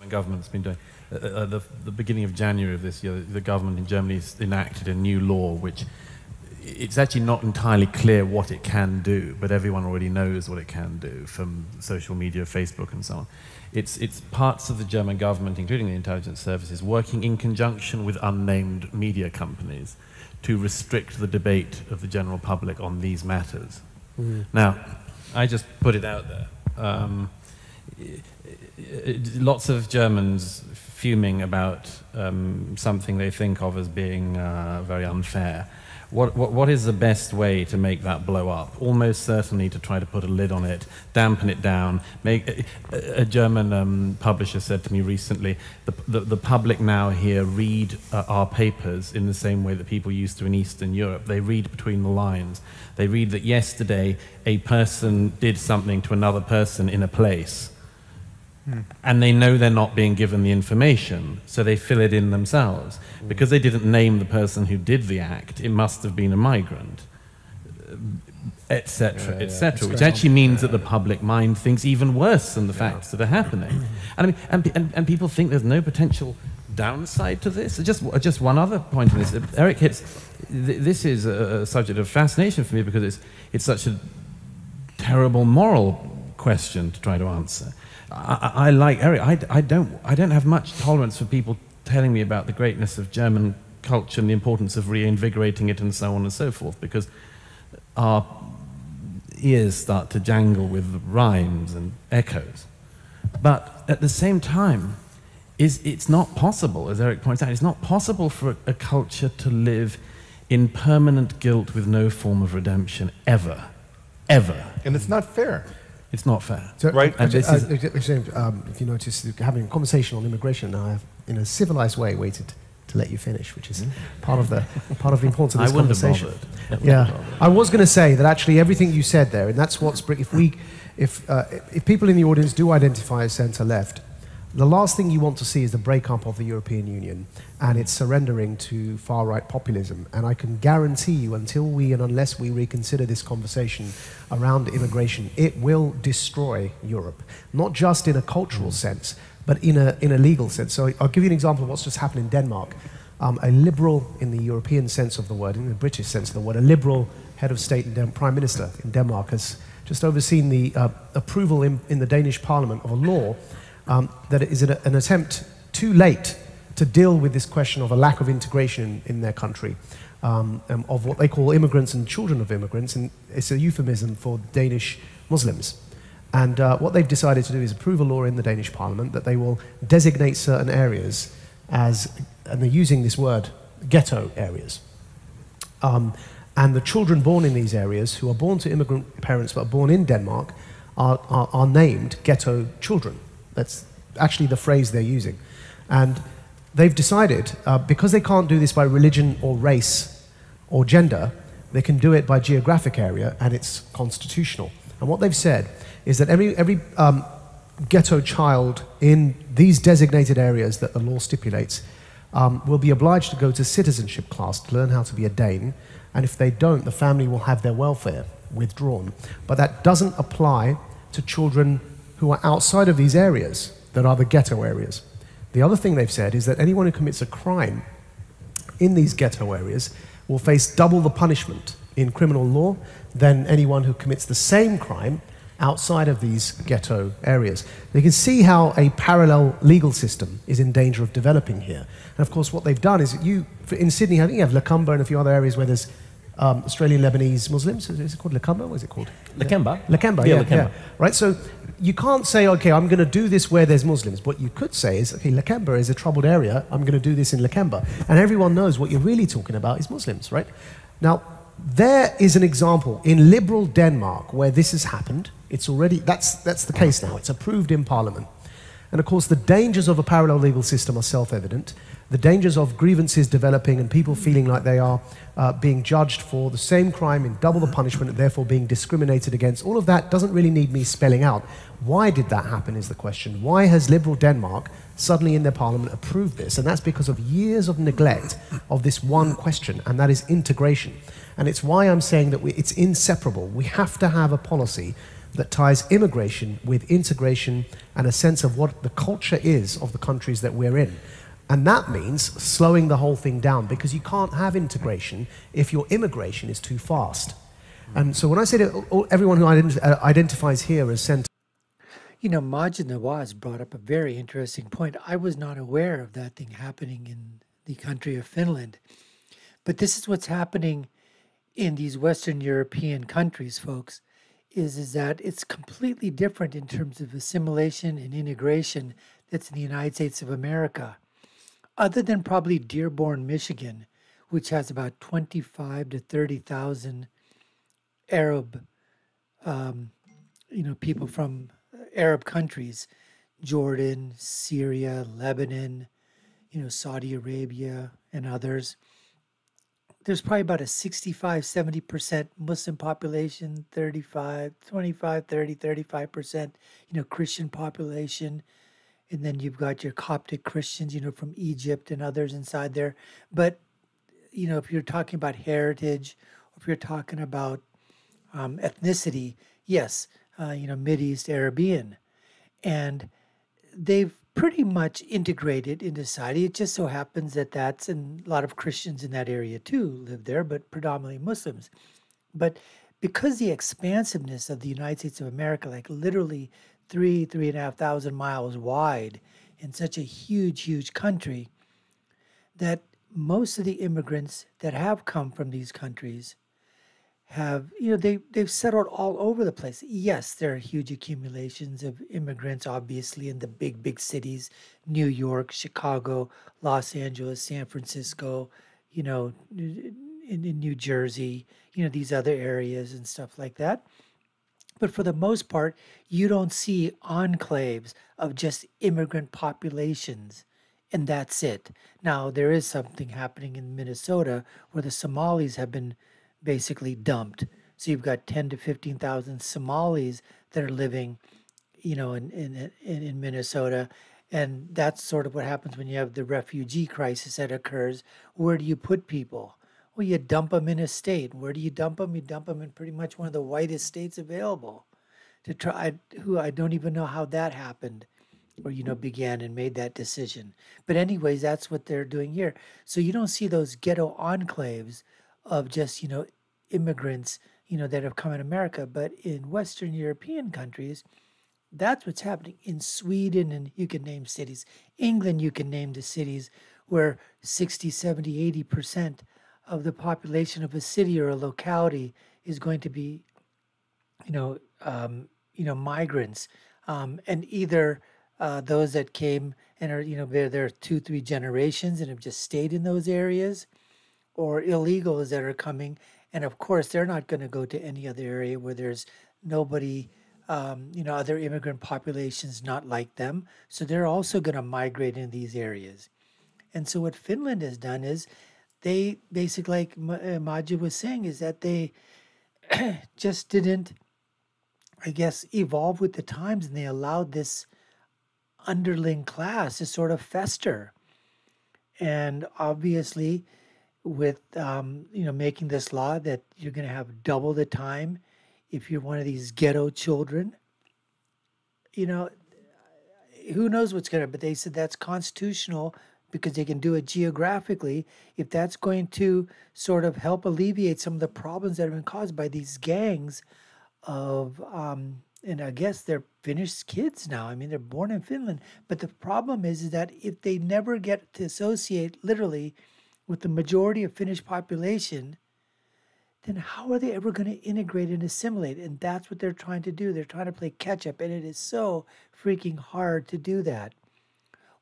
government's been doing. At the beginning of January of this year, the government in Germany has enacted a new law which it's actually not entirely clear what it can do, but everyone already knows what it can do from social media, Facebook and so on. It's parts of the German government, including the intelligence services, working in conjunction with unnamed media companies to restrict the debate of the general public on these matters. Now, I just put it out there. Lots of Germans fuming about something they think of as being very unfair. What is the best way to make that blow up? Almost certainly to try to put a lid on it, dampen it down. A German publisher said to me recently, the public now here read our papers in the same way that people used to in Eastern Europe. They read between the lines. They read that yesterday a person did something to another person in a place. And they know they're not being given the information, so they fill it in themselves. Because they didn't name the person who did the act, it must have been a migrant, etc., etc., which actually means that the public mind thinks even worse than the facts that are happening. And, I mean, and people think there's no potential downside to this. Just one other point on this. Eric hits, this is a subject of fascination for me because it's such a terrible moral question to try to answer. I like Eric. I don't have much tolerance for people telling me about the greatness of German culture and the importance of reinvigorating it and so on and so forth, because our ears start to jangle with rhymes and echoes. But at the same time, it's not possible, as Eric points out, it's not possible for a culture to live in permanent guilt with no form of redemption, ever. Ever. And it's not fair. It's not fair. So, right? If you notice, having a conversation on immigration now, I have, in a civilized way, waited to let you finish, which is part of the importance of this conversation. I was going to say that actually everything you said there, and that's what's if people in the audience do identify as centre-left, the last thing you want to see is the breakup of the European Union and its surrendering to far-right populism. And I can guarantee you, unless we reconsider this conversation around immigration, it will destroy Europe, not just in a cultural sense, but in a legal sense. So I'll give you an example of what's just happened in Denmark. A liberal, in the European sense of the word, in the British sense of the word, a liberal head of state and prime minister in Denmark has just overseen the approval in the Danish parliament of a law that is an attempt too late to deal with this question of a lack of integration in their country, of what they call immigrants and children of immigrants, and it's a euphemism for Danish Muslims. And what they've decided to do is approve a law in the Danish parliament that they will designate certain areas as, and they're using this word, ghetto areas. And the children born in these areas, who are born to immigrant parents but are born in Denmark, are named ghetto children. That's actually the phrase they're using. And they've decided, because they can't do this by religion or race or gender, they can do it by geographic area, and it's constitutional. And what they've said is that every ghetto child in these designated areas that the law stipulates will be obliged to go to citizenship class to learn how to be a Dane, and if they don't, the family will have their welfare withdrawn. But that doesn't apply to children who are outside of these areas that are the ghetto areas. The other thing they've said is that anyone who commits a crime in these ghetto areas will face double the punishment in criminal law than anyone who commits the same crime outside of these ghetto areas. You can see how a parallel legal system is in danger of developing here. And of course what they've done is, in Sydney, I think you have Lakemba and a few other areas where there's Australian Lebanese Muslims. Is it called Lakemba? What is it called? Lakemba. Lakemba, yeah. Right, so you can't say, okay, I'm going to do this where there's Muslims. What you could say is, okay, Lakemba is a troubled area, I'm going to do this in Lakemba. And everyone knows what you're really talking about is Muslims, right? Now, there is an example in liberal Denmark where this has happened. It's already, that's the case now. It's approved in Parliament. And of course, the dangers of a parallel legal system are self-evident. The dangers of grievances developing and people feeling like they are being judged for the same crime in double the punishment and therefore being discriminated against, all of that doesn't really need me spelling out. Why did that happen is the question. Why has liberal Denmark suddenly in their parliament approved this? And that's because of years of neglect of this one question, and that is integration. And it's why I'm saying that it's inseparable. We have to have a policy that ties immigration with integration and a sense of what the culture is of the countries that we're in. And that means slowing the whole thing down, because you can't have integration if your immigration is too fast. And so when I say to everyone who identifies here as center, You know, Majid Nawaz brought up a very interesting point. I was not aware of that thing happening in the country of Finland. But this is what's happening in these Western European countries, folks, is that it's completely different in terms of assimilation and integration that's in the United States of America. Other than probably Dearborn, Michigan, which has about 25 to 30,000 Arab, people from Arab countries, Jordan, Syria, Lebanon, Saudi Arabia, and others. There's probably about a 65-70% Muslim population, 35% Christian population. And then you've got your Coptic Christians, from Egypt and others inside there. But, if you're talking about heritage, or if you're talking about ethnicity, yes, Mideast Arabian. And they've pretty much integrated into society. It just so happens that and a lot of Christians in that area too live there, but predominantly Muslims. But because the expansiveness of the United States of America, like literally 3,500 miles wide in such a huge country, that most of the immigrants that have come from these countries have, they've settled all over the place. Yes, there are huge accumulations of immigrants, obviously, in the big cities, New York, Chicago, Los Angeles, San Francisco, in New Jersey, these other areas and stuff like that. But for the most part, you don't see enclaves of just immigrant populations, and that's it. Now, there is something happening in Minnesota where the Somalis have been basically dumped. So you've got 10 to 15,000 Somalis that are living, in Minnesota. And that's sort of what happens when you have the refugee crisis that occurs. Where do you put people? Well, you dump them in a state. Where do you dump them? You dump them in pretty much one of the whitest states available. I don't even know how that happened, or began and made that decision. But anyways, that's what they're doing here. So you don't see those ghetto enclaves of just immigrants that have come in America, but in Western European countries, that's what's happening. In Sweden, and you can name cities, England, you can name the cities where 60, 70, 80% of the population of a city or a locality is going to be migrants, and either those that came and are they're there 2-3 generations and have just stayed in those areas, or illegals that are coming. And of course, they're not going to go to any other area where there's nobody, other immigrant populations not like them. So they're also going to migrate in these areas. And so what Finland has done is they basically, like Majid was saying, is that they just didn't, I guess, evolve with the times, and they allowed this underling class to sort of fester. And obviously, with making this law that you're going to have double the time if you're one of these ghetto children, who knows what's going to, but they said that's constitutional because they can do it geographically. If that's going to sort of help alleviate some of the problems that have been caused by these gangs of, and I guess they're Finnish kids now. I mean, they're born in Finland, but the problem is that if they never get to associate literally with the majority of Finnish population, then how are they ever going to integrate and assimilate? And that's what they're trying to do. They're trying to play catch up, and it is so freaking hard to do that.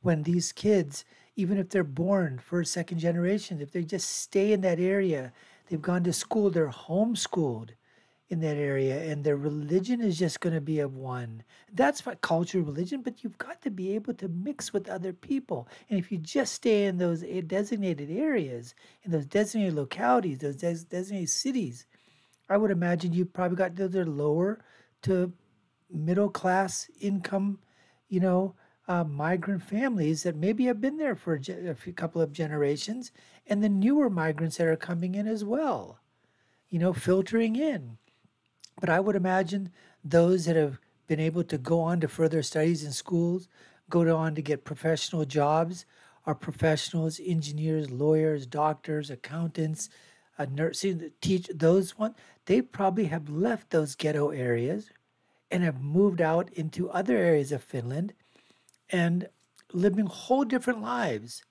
When these kids, even if they're born first, second generation, if they just stay in that area, they've gone to school, they're homeschooled in that area, and their religion is just going to be of one. That's what culture, religion, but you've got to be able to mix with other people. And if you just stay in those designated areas, in those designated localities, those designated cities, I would imagine you probably got those are lower to middle class income, migrant families that maybe have been there for a couple of generations, and the newer migrants that are coming in as well, filtering in. But I would imagine those that have been able to go on to further studies in schools, go on to get professional jobs, are professionals, engineers, lawyers, doctors, accountants, nursing, teach those ones. They probably have left those ghetto areas and have moved out into other areas of Finland and living whole different lives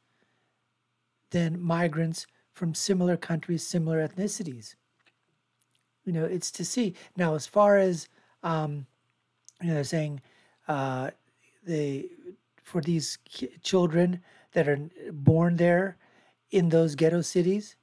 than migrants from similar countries, similar ethnicities. It's to see. Now, as far as, saying for these children that are born there in those ghetto cities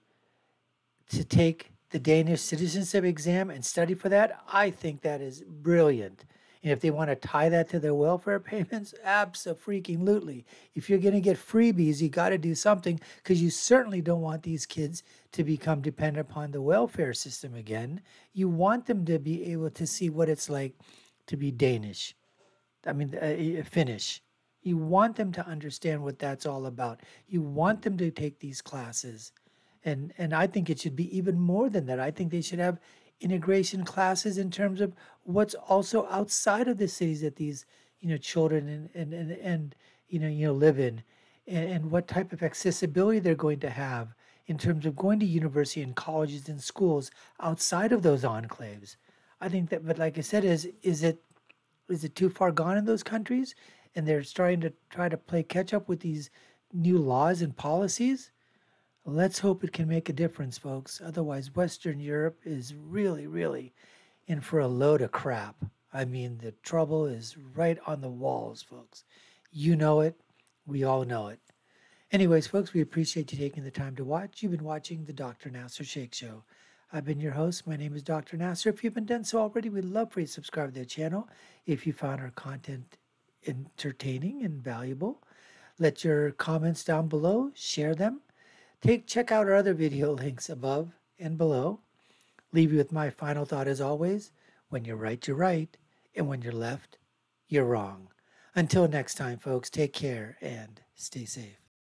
to take the Danish citizenship exam and study for that, I think that is brilliant. And if they want to tie that to their welfare payments, abso-freaking-lutely. If you're going to get freebies, you got to do something, because you certainly don't want these kids to become dependent upon the welfare system again. You want them to be able to see what it's like to be Danish. Finnish. You want them to understand what that's all about. You want them to take these classes. And I think it should be even more than that. I think they should have integration classes in terms of what's also outside of the cities that these children and live in, and what type of accessibility they're going to have in terms of going to university and colleges and schools outside of those enclaves. I think that, but like I said, is it too far gone in those countries, and they're starting to try to play catch up with these new laws and policies? Let's hope it can make a difference, folks. Otherwise, Western Europe is really, really in for a load of crap. I mean, the trouble is right on the walls, folks. You know it. We all know it. Anyways, folks, we appreciate you taking the time to watch. You've been watching the Dr. Nasser Sheikh Show. I've been your host. My name is Dr. Nasser. If you haven't done so already, we'd love for you to subscribe to the channel. If you found our content entertaining and valuable, let your comments down below, share them. Check out our other video links above and below. Leave you with my final thought as always: when you're right, you're right, and when you're left, you're wrong. Until next time, folks, take care and stay safe.